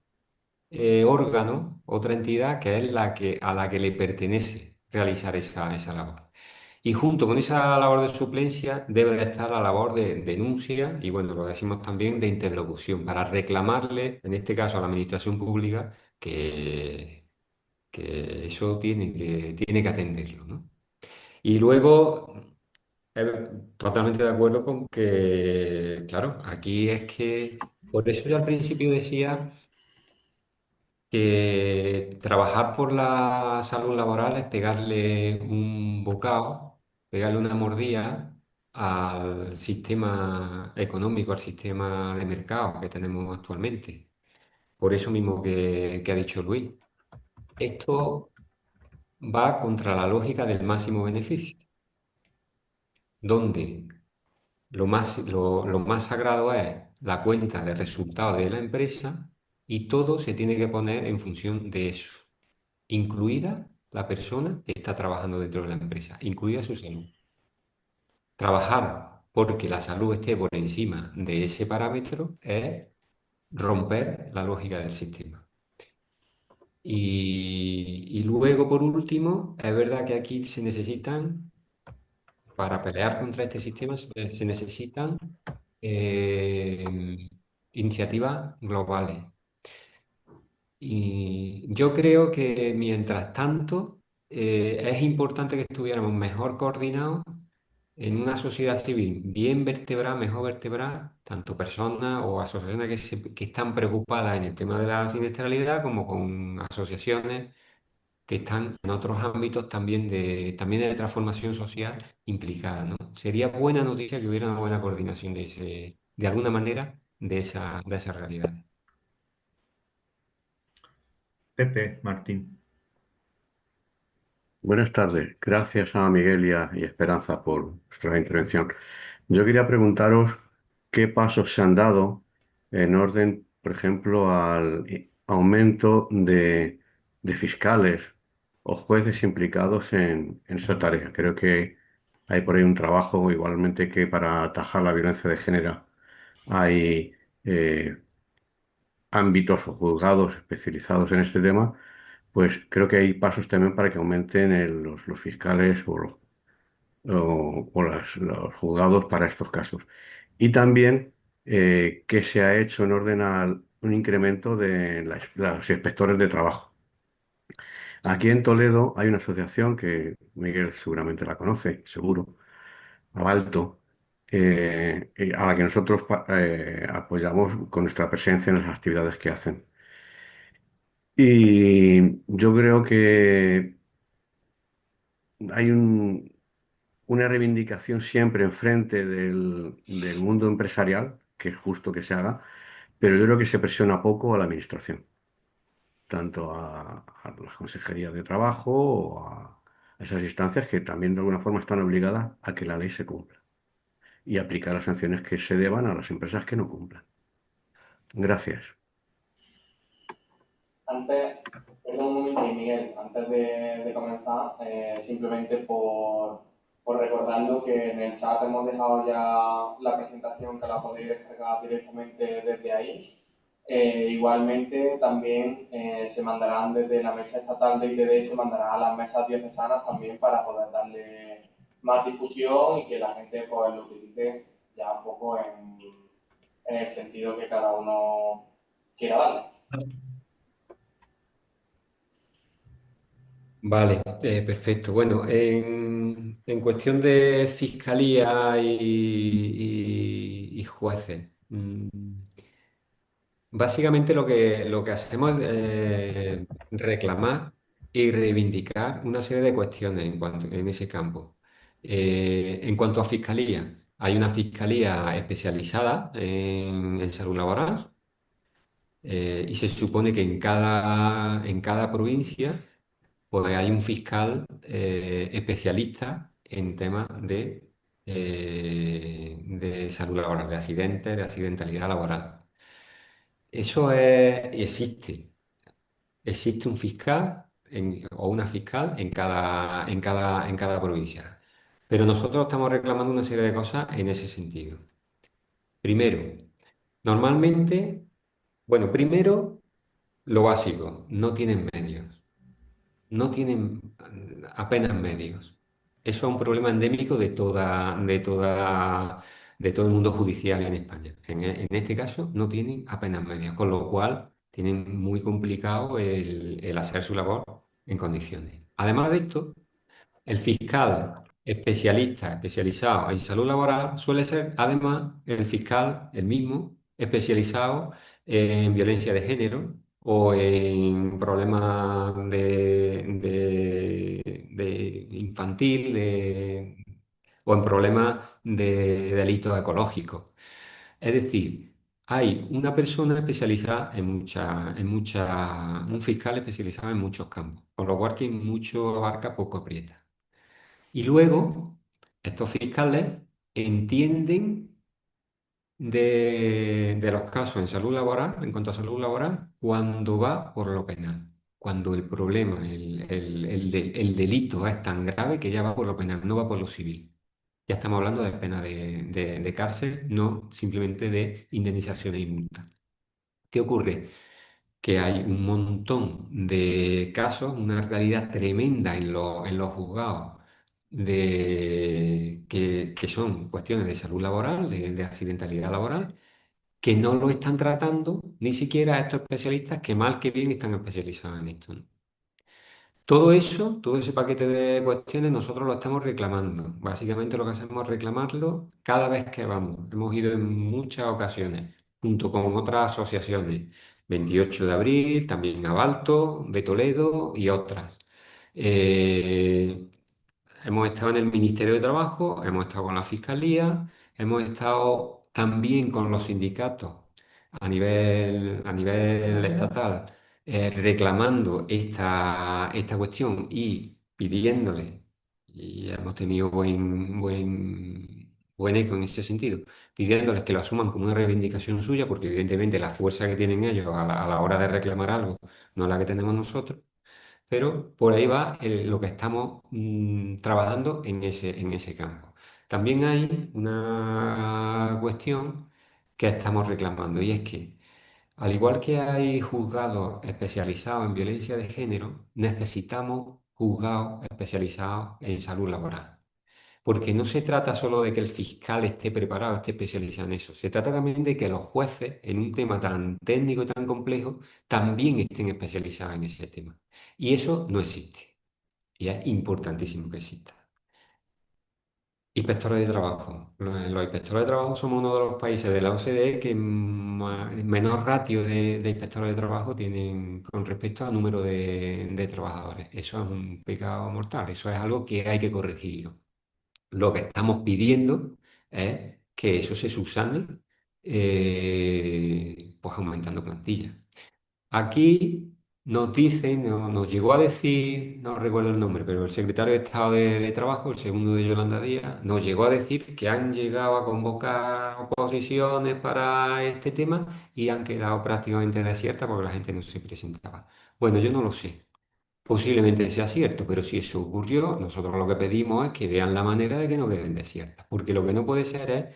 órgano, otra entidad que es a la que le pertenece realizar esa labor. Y junto con esa labor de suplencia debe de estar la labor de denuncia y, bueno, lo decimos también, de interlocución, para reclamarle, en este caso a la administración pública, que eso tiene que atenderlo, ¿no? Y luego, totalmente de acuerdo con que, claro, aquí es que, por eso yo al principio decía que trabajar por la salud laboral es pegarle un bocado, pegarle una mordida al sistema económico, al sistema de mercado que tenemos actualmente. Por eso mismo que ha dicho Luis. Esto va contra la lógica del máximo beneficio, donde lo más sagrado es la cuenta de resultados de la empresa y todo se tiene que poner en función de eso, incluida la persona que está trabajando dentro de la empresa, incluida su salud. Trabajar porque la salud esté por encima de ese parámetro es romper la lógica del sistema. Y luego, por último, es verdad que aquí se necesitan, para pelear contra este sistema, se necesitan eh, iniciativas globales. Y yo creo que mientras tanto es importante que estuviéramos mejor coordinados en una sociedad civil bien vertebrada, mejor vertebrada, tanto personas o asociaciones que están preocupadas en el tema de la siniestralidad como con asociaciones que están en otros ámbitos también de transformación social implicada, ¿no? Sería buena noticia que hubiera una buena coordinación de alguna manera de esa realidad. Pepe, Martín. Buenas tardes. Gracias a Miguel y Esperanza por vuestra intervención. Yo quería preguntaros qué pasos se han dado en orden, por ejemplo, al aumento de fiscales o jueces implicados en esa tarea. Creo que hay por ahí un trabajo, igualmente que para atajar la violencia de género hay eh, ámbitos o juzgados especializados en este tema, pues creo que hay pasos también para que aumenten los fiscales o los juzgados para estos casos. Y también que se ha hecho en orden a un incremento de los inspectores de trabajo. Aquí en Toledo hay una asociación que Miguel seguramente la conoce, seguro, Abalto, a la que nosotros apoyamos con nuestra presencia en las actividades que hacen. Y yo creo que hay una reivindicación siempre enfrente del mundo empresarial, que es justo que se haga, pero yo creo que se presiona poco a la administración, tanto a la Consejería de Trabajo o a esas instancias que también de alguna forma están obligadas a que la ley se cumpla y aplicar las sanciones que se deban a las empresas que no cumplan. Gracias. Antes, perdón un momento, Miguel, antes de comenzar, simplemente por recordarlo que en el chat hemos dejado ya la presentación que la podéis descargar directamente desde ahí. Igualmente, también se mandarán desde la mesa estatal de ITD, se mandará a las mesas diocesanas también para poder darle más difusión y que la gente pues, lo utilice ya un poco en el sentido que cada uno quiera darle. Vale, perfecto. Bueno, en cuestión de fiscalía y jueces, básicamente lo que hacemos es reclamar y reivindicar una serie de cuestiones en ese campo. En cuanto a fiscalía, hay una fiscalía especializada en salud laboral, y se supone que en cada provincia pues hay un fiscal especialista en temas de salud laboral, de accidentes, de accidentalidad laboral. Existe. Existe un fiscal o una fiscal en cada provincia. Pero nosotros estamos reclamando una serie de cosas en ese sentido. Primero, normalmente, bueno, primero, lo básico, no tienen medios. No tienen apenas medios. Eso es un problema endémico de todo el mundo judicial en España. En este caso, no tienen apenas medios, con lo cual tienen muy complicado el hacer su labor en condiciones. Además de esto, el fiscal especializado en salud laboral suele ser además el fiscal, el mismo, especializado en violencia de género o en problemas de infantil o en problemas de delitos ecológicos. Es decir, hay una persona especializada un fiscal especializado en muchos campos, con lo cual que mucho abarca, poco aprieta. Y luego, estos fiscales entienden de los casos en salud laboral, en cuanto a salud laboral, cuando va por lo penal, cuando el problema, el delito es tan grave que ya va por lo penal, no va por lo civil. Ya estamos hablando de pena de cárcel, no simplemente de indemnizaciones y multas. ¿Qué ocurre? Que hay un montón de casos, una realidad tremenda en los juzgados que son cuestiones de salud laboral, de accidentalidad laboral, que no lo están tratando ni siquiera estos especialistas que mal que bien están especializados en esto, ¿no? Todo eso, todo ese paquete de cuestiones, nosotros lo estamos reclamando. Básicamente lo que hacemos es reclamarlo cada vez que vamos. Hemos ido en muchas ocasiones, junto con otras asociaciones. 28 de abril, también Abalto, de Toledo y otras. Eh, Hemos estado en el Ministerio de Trabajo, hemos estado con la Fiscalía, hemos estado también con los sindicatos a nivel estatal, reclamando esta cuestión y pidiéndole, y hemos tenido buen eco en ese sentido, pidiéndoles que lo asuman como una reivindicación suya, porque evidentemente la fuerza que tienen ellos a la hora de reclamar algo no es la que tenemos nosotros. Pero por ahí va lo que estamos trabajando en ese campo. También hay una cuestión que estamos reclamando, y es que, al igual que hay juzgados especializados en violencia de género, necesitamos juzgados especializados en salud laboral. porque no se trata solo de que el fiscal esté preparado, esté especializado en eso, se trata también de que los jueces, en un tema tan técnico y tan complejo, también estén especializados en ese tema. Y eso no existe. Y es importantísimo que exista. Inspectores de trabajo. Los inspectores de trabajo somos uno de los países de la OCDE que menor ratio de inspectores de trabajo tienen con respecto al número de trabajadores. Eso es un pecado mortal, eso es algo que hay que corregirlo. Lo que estamos pidiendo es que eso se subsane, pues aumentando plantilla. Aquí nos dicen, nos llegó a decir, no recuerdo el nombre, pero el secretario de Estado de Trabajo, el segundo de Yolanda Díaz, nos llegó a decir que han llegado a convocar oposiciones para este tema y han quedado prácticamente desiertas porque la gente no se presentaba. Bueno, yo no lo sé. Posiblemente sea cierto, pero si eso ocurrió, nosotros lo que pedimos es que vean la manera de que no queden desiertas, porque lo que no puede ser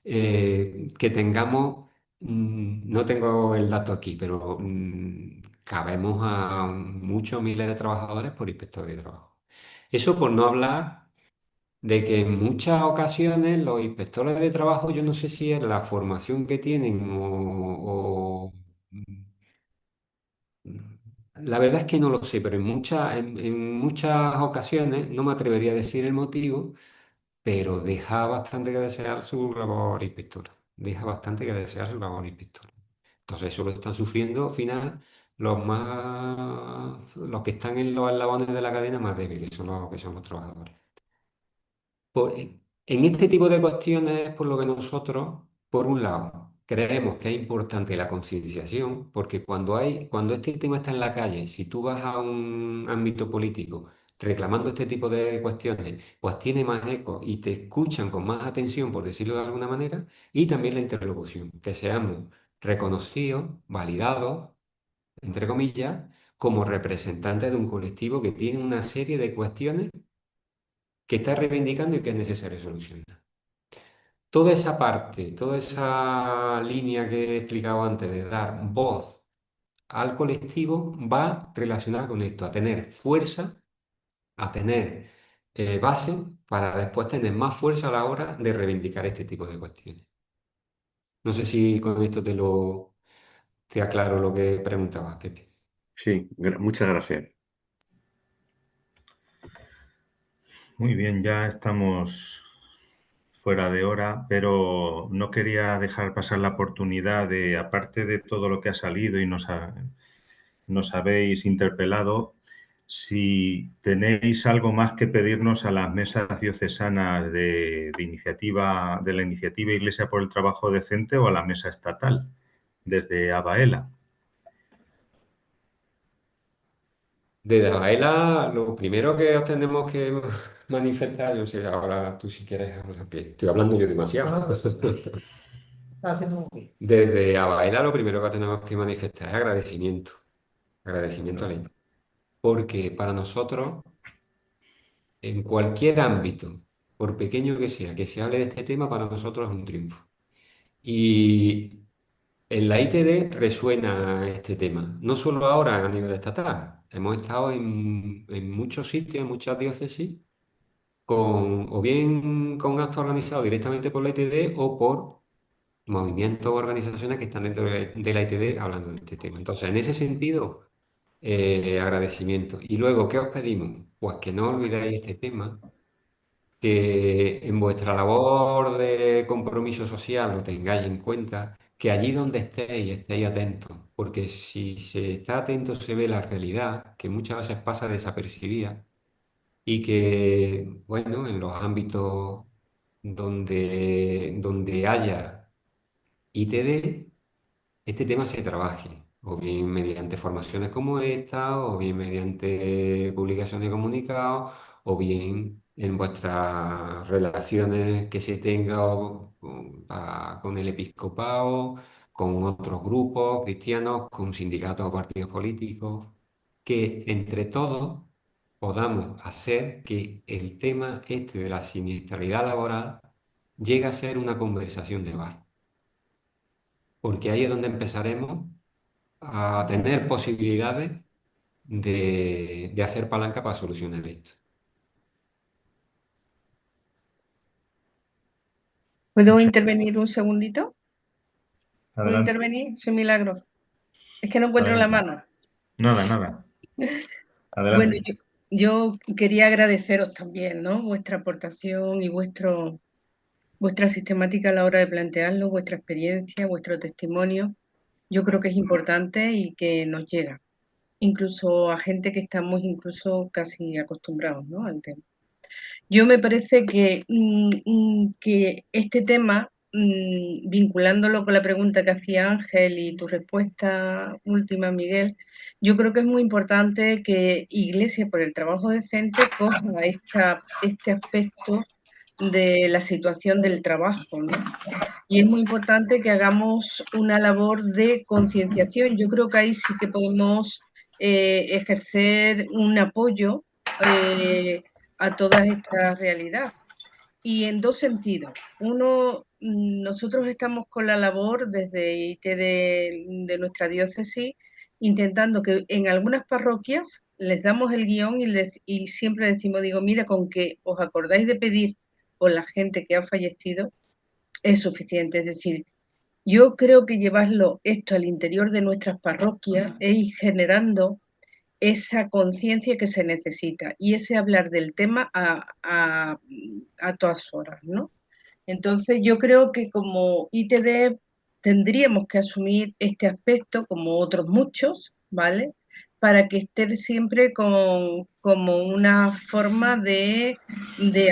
es que tengamos, no tengo el dato aquí, pero cabemos a muchos miles de trabajadores por inspector de trabajo. Eso por no hablar de que en muchas ocasiones los inspectores de trabajo, yo no sé si es la formación que tienen la verdad es que no lo sé, pero en muchas ocasiones, no me atrevería a decir el motivo, pero deja bastante que desear su labor inspectora. Deja bastante que desear su labor inspectora. Entonces eso lo están sufriendo al final los que están en los eslabones de la cadena más débiles, que son los trabajadores. En este tipo de cuestiones es por lo que nosotros, por un lado, creemos que es importante la concienciación, porque cuando este tema está en la calle, si tú vas a un ámbito político reclamando este tipo de cuestiones, pues tiene más eco y te escuchan con más atención, por decirlo de alguna manera, y también la interlocución, que seamos reconocidos, validados, entre comillas, como representantes de un colectivo que tiene una serie de cuestiones que está reivindicando y que es necesario solucionar. Toda esa parte, toda esa línea que he explicado antes de dar voz al colectivo va relacionada con esto, a tener fuerza, a tener base para después tener más fuerza a la hora de reivindicar este tipo de cuestiones. No sé si con esto te aclaro lo que preguntabas, Pepe. Sí, muchas gracias. Muy bien, ya estamos fuera de hora, pero no quería dejar pasar la oportunidad de, aparte de todo lo que ha salido y nos habéis interpelado, si tenéis algo más que pedirnos a las mesas diocesanas iniciativa, de la iniciativa Iglesia por el Trabajo Decente o a la mesa estatal, desde Abaela. Desde Aela, lo primero que os tenemos que manifestar, yo sé, ahora tú si quieres hablar, que estoy hablando yo demasiado. No, está haciendo muy bien. Desde Abaela lo primero que tenemos que manifestar es agradecimiento, agradecimiento a la Iglesia. Porque para nosotros, en cualquier ámbito, por pequeño que se hable de este tema, para nosotros es un triunfo. Y en la ITD resuena este tema, no solo ahora a nivel estatal, hemos estado en muchos sitios, en muchas diócesis, o bien con actos organizados directamente por la ITD o por movimientos o organizaciones que están dentro de la ITD hablando de este tema. Entonces, en ese sentido, agradecimiento. Y luego, ¿qué os pedimos? Pues que no olvidéis este tema, que en vuestra labor de compromiso social lo tengáis en cuenta, que allí donde estéis atentos, porque si se está atento se ve la realidad, que muchas veces pasa desapercibida y que, bueno, en los ámbitos donde haya ITD, este tema se trabaje, o bien mediante formaciones como esta, o bien mediante publicaciones de comunicados, o bien en vuestras relaciones que se tenga con el episcopado, con otros grupos cristianos, con sindicatos o partidos políticos, que entre todos podamos hacer que el tema este de la siniestralidad laboral llegue a ser una conversación de bar, porque ahí es donde empezaremos a tener posibilidades de hacer palanca para solucionar esto. ¿Puedo Muchas intervenir un segundito? ¿Puedo Adelante, intervenir? Soy Milagro. Es que no encuentro la adelante. mano. Nada. Bueno, Adelante. yo quería agradeceros también, ¿no? Vuestra aportación y vuestra sistemática a la hora de plantearlo, vuestra experiencia, vuestro testimonio. Yo creo que es importante y que nos llega, incluso a gente que estamos incluso casi acostumbrados, ¿no? al tema. Yo me parece que este tema, vinculándolo con la pregunta que hacía Ángel y tu respuesta última, Miguel, yo creo que es muy importante que Iglesia, por el trabajo decente, coja este aspecto de la situación del trabajo, ¿no? Y es muy importante que hagamos una labor de concienciación. Yo creo que ahí sí que podemos ejercer un apoyo a toda esta realidad. Y en dos sentidos. Uno, nosotros estamos con la labor desde IT de nuestra diócesis, intentando que en algunas parroquias les damos el guión y siempre decimos, digo, mira, con que os acordáis de pedir por la gente que ha fallecido, es suficiente. Es decir, yo creo que llevarlo esto al interior de nuestras parroquias es ir generando esa conciencia que se necesita y ese hablar del tema a todas horas, ¿no? Entonces yo creo que como ITD tendríamos que asumir este aspecto, como otros muchos, ¿vale? Para que esté siempre como una forma de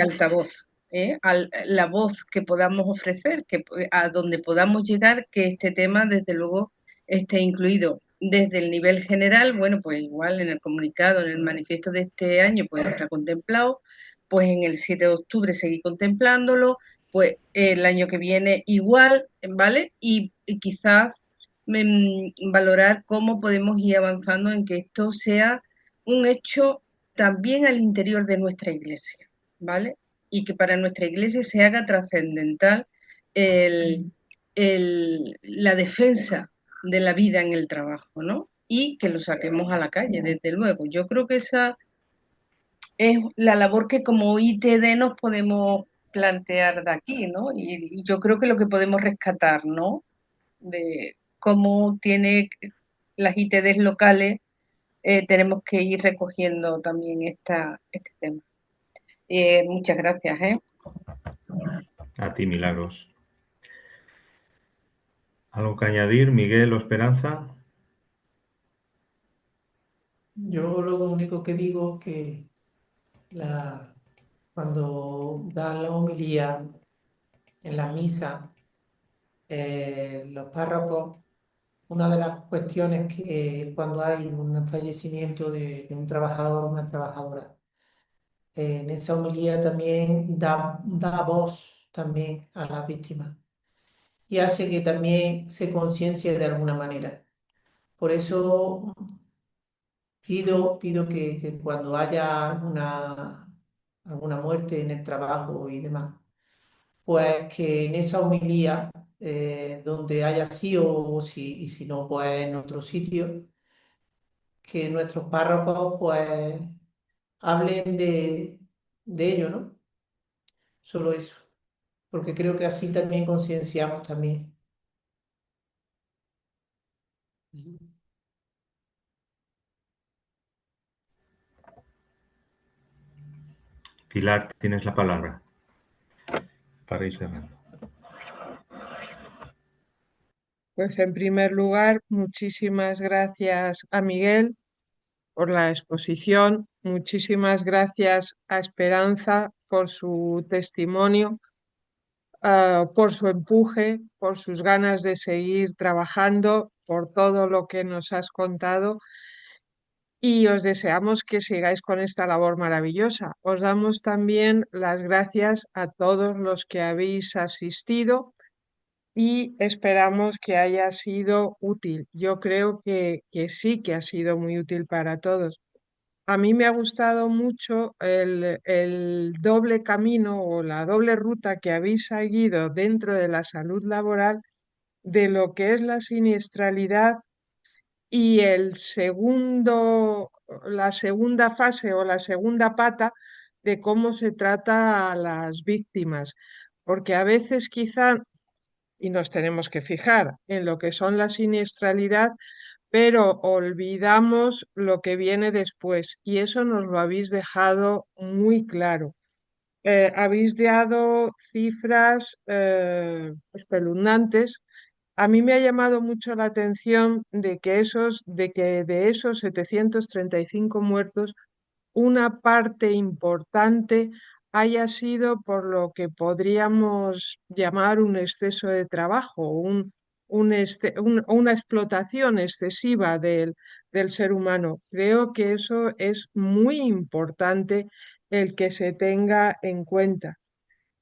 altavoz, ¿eh? La voz que podamos ofrecer, a donde podamos llegar, que este tema desde luego esté incluido. Desde el nivel general, bueno, pues igual en el comunicado, en el manifiesto de este año, pues está contemplado, pues en el 7 de octubre seguir contemplándolo, pues el año que viene igual, ¿vale? Y quizás valorar cómo podemos ir avanzando en que esto sea un hecho también al interior de nuestra iglesia, ¿vale? Y que para nuestra iglesia se haga trascendental la defensa de la vida en el trabajo, ¿no? Y que lo saquemos a la calle, desde luego. Yo creo que esa es la labor que como ITD nos podemos plantear de aquí, ¿no? Y yo creo que lo que podemos rescatar, ¿no? De cómo tiene las ITDs locales, tenemos que ir recogiendo también este tema. Muchas gracias, ¿eh? A ti, Milagros. ¿Algo que añadir, Miguel o Esperanza? Yo lo único que digo que cuando dan la homilía en la misa, los párrocos, una de las cuestiones que cuando hay un fallecimiento de un trabajador o una trabajadora, en esa homilía también da voz también a las víctimas y hace que también se conciencie de alguna manera. Por eso pido que cuando haya alguna muerte en el trabajo y demás, pues que en esa homilía, donde haya sido, y si no, pues en otro sitio, que nuestros párrocos pues hablen de ello, ¿no? Solo eso, porque creo que así también concienciamos también. Pilar, tienes la palabra para ir cerrando. Pues en primer lugar, muchísimas gracias a Miguel por la exposición, muchísimas gracias a Esperanza por su testimonio, por su empuje, por sus ganas de seguir trabajando, por todo lo que nos has contado y os deseamos que sigáis con esta labor maravillosa. Os damos también las gracias a todos los que habéis asistido y esperamos que haya sido útil. Yo creo que sí que ha sido muy útil para todos. A mí me ha gustado mucho el doble camino o la doble ruta que habéis seguido dentro de la salud laboral de lo que es la siniestralidad y la segunda fase o la segunda pata de cómo se trata a las víctimas, porque a veces quizá, y nos tenemos que fijar en lo que son la siniestralidad, pero olvidamos lo que viene después y eso nos lo habéis dejado muy claro. Habéis dado cifras espeluznantes. A mí me ha llamado mucho la atención de que de esos 735 muertos, una parte importante haya sido por lo que podríamos llamar un exceso de trabajo, una explotación excesiva del ser humano. Creo que eso es muy importante el que se tenga en cuenta.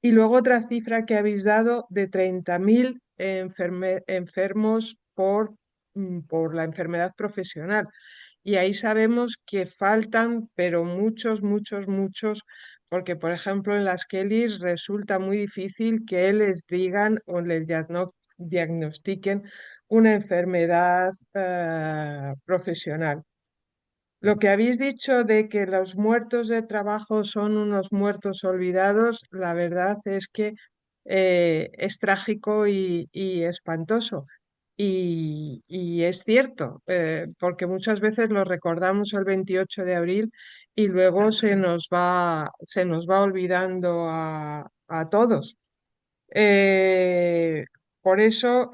Y luego otra cifra que habéis dado de 30.000 enfermos por la enfermedad profesional. Y ahí sabemos que faltan, pero muchos, muchos, muchos, porque por ejemplo en las Kellys resulta muy difícil que les digan o les diagnostiquen una enfermedad profesional. Lo que habéis dicho de que los muertos de trabajo son unos muertos olvidados, la verdad es que es trágico y espantoso. Y es cierto, porque muchas veces lo recordamos el 28 de abril y luego se nos va olvidando a todos. Eh, por eso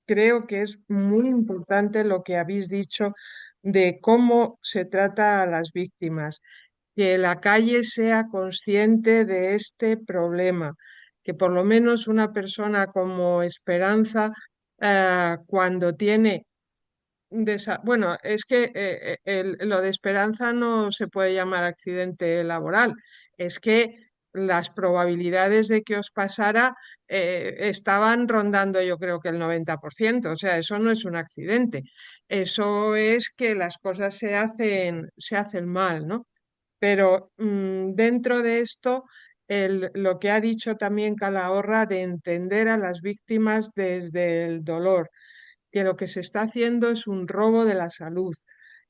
creo que es muy importante lo que habéis dicho de cómo se trata a las víctimas, que la calle sea consciente de este problema, que por lo menos una persona como Esperanza, cuando tiene bueno, es que lo de Esperanza no se puede llamar accidente laboral, es que las probabilidades de que os pasara estaban rondando yo creo que el 90%, o sea, eso no es un accidente, eso es que las cosas se hacen mal, ¿no? Pero dentro de esto, lo que ha dicho también Calahorra de entender a las víctimas desde el dolor, que lo que se está haciendo es un robo de la salud.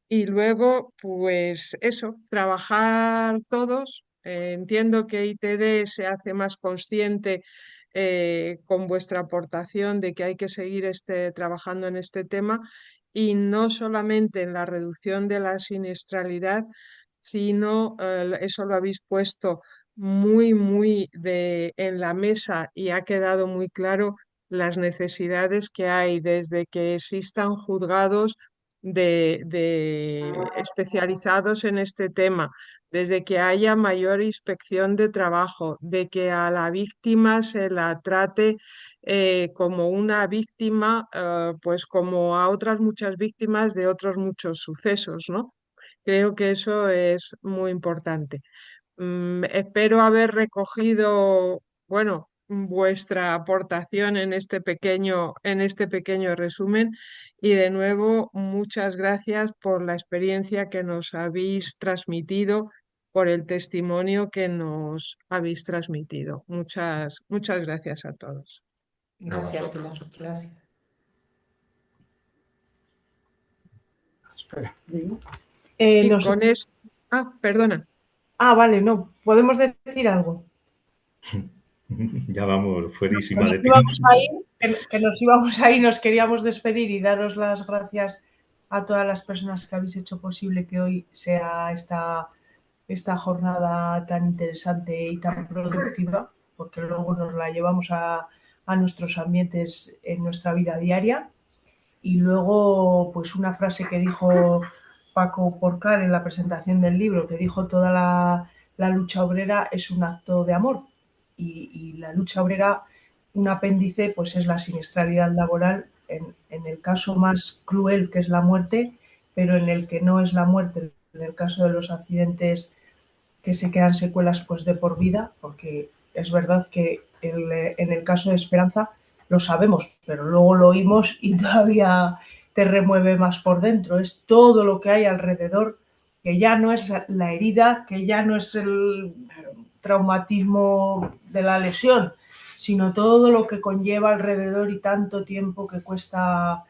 Y luego, pues eso, trabajar todos. Entiendo que ITD se hace más consciente con vuestra aportación de que hay que seguir trabajando en este tema y no solamente en la reducción de la siniestralidad, sino eso lo habéis puesto muy, muy en la mesa y ha quedado muy claro las necesidades que hay desde que existan juzgados especializados en este tema, desde que haya mayor inspección de trabajo, de que a la víctima se la trate como una víctima, pues como a otras muchas víctimas de otros muchos sucesos, ¿no? Creo que eso es muy importante. Espero haber recogido, bueno, vuestra aportación en este pequeño resumen y de nuevo muchas gracias por la experiencia que nos habéis transmitido, por el testimonio que nos habéis transmitido. Muchas, muchas gracias a todos. A Gracias, Pilar. vosotros. Gracias. Espera. Y Nos- con eso, perdona. vale, no, podemos decir algo. Ya vamos fuerísima de Nos íbamos tiempo. a ir, que nos íbamos a ir, nos queríamos despedir y daros las gracias a todas las personas que habéis hecho posible que hoy sea esta jornada tan interesante y tan productiva, porque luego nos la llevamos a nuestros ambientes en nuestra vida diaria. Y luego, pues una frase que dijo Paco Porcal en la presentación del libro, que dijo toda la lucha obrera es un acto de amor. Y la lucha obrera, un apéndice, pues es la siniestralidad laboral, en el caso más cruel que es la muerte, pero en el que no es la muerte, en el caso de los accidentes que se quedan secuelas pues de por vida, porque es verdad que en el caso de Esperanza lo sabemos, pero luego lo oímos y todavía te remueve más por dentro. Es todo lo que hay alrededor, que ya no es la herida, que ya no es el traumatismo de la lesión, sino todo lo que conlleva alrededor y tanto tiempo que cuesta.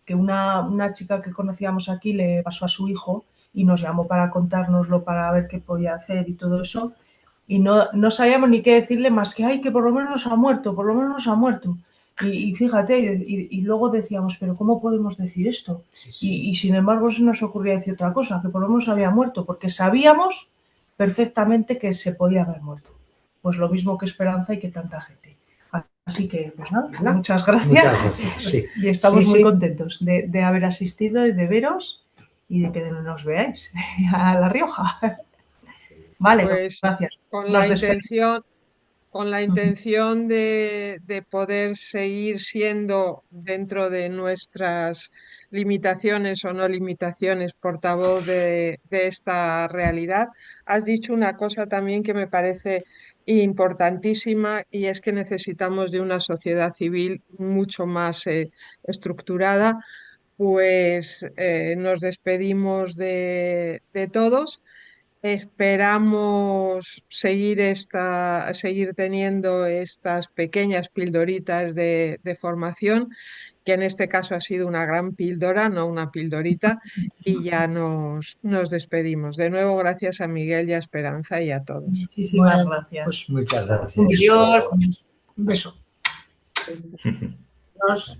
Que una chica que conocíamos aquí le pasó a su hijo y nos llamó para contárnoslo, para ver qué podía hacer y todo eso. y no sabíamos ni qué decirle más que, ay, que por lo menos nos ha muerto, por lo menos nos ha muerto. Y fíjate, y luego decíamos, pero ¿cómo podemos decir esto? Y sin embargo se nos ocurría decir otra cosa, que por lo menos había muerto, porque sabíamos perfectamente que se podía haber muerto. Pues lo mismo que Esperanza y que tanta gente. Así que, pues nada, muchas gracias. Muchas gracias, sí. Y estamos Sí, muy sí. contentos de haber asistido y de veros y de que nos veáis a La Rioja. Vale, Pues gracias. con Nos la despedimos. intención de poder seguir siendo dentro de nuestras limitaciones o no limitaciones portavoz de esta realidad, has dicho una cosa también que me parece importantísima y es que necesitamos de una sociedad civil mucho más estructurada. Pues nos despedimos de todos. Esperamos seguir teniendo estas pequeñas pildoritas de formación, que en este caso ha sido una gran píldora, no una pildorita, y ya nos despedimos. De nuevo, gracias a Miguel y a Esperanza y a todos. Muchísimas gracias. Pues muchas gracias. Adiós. Un beso. Adiós. Adiós.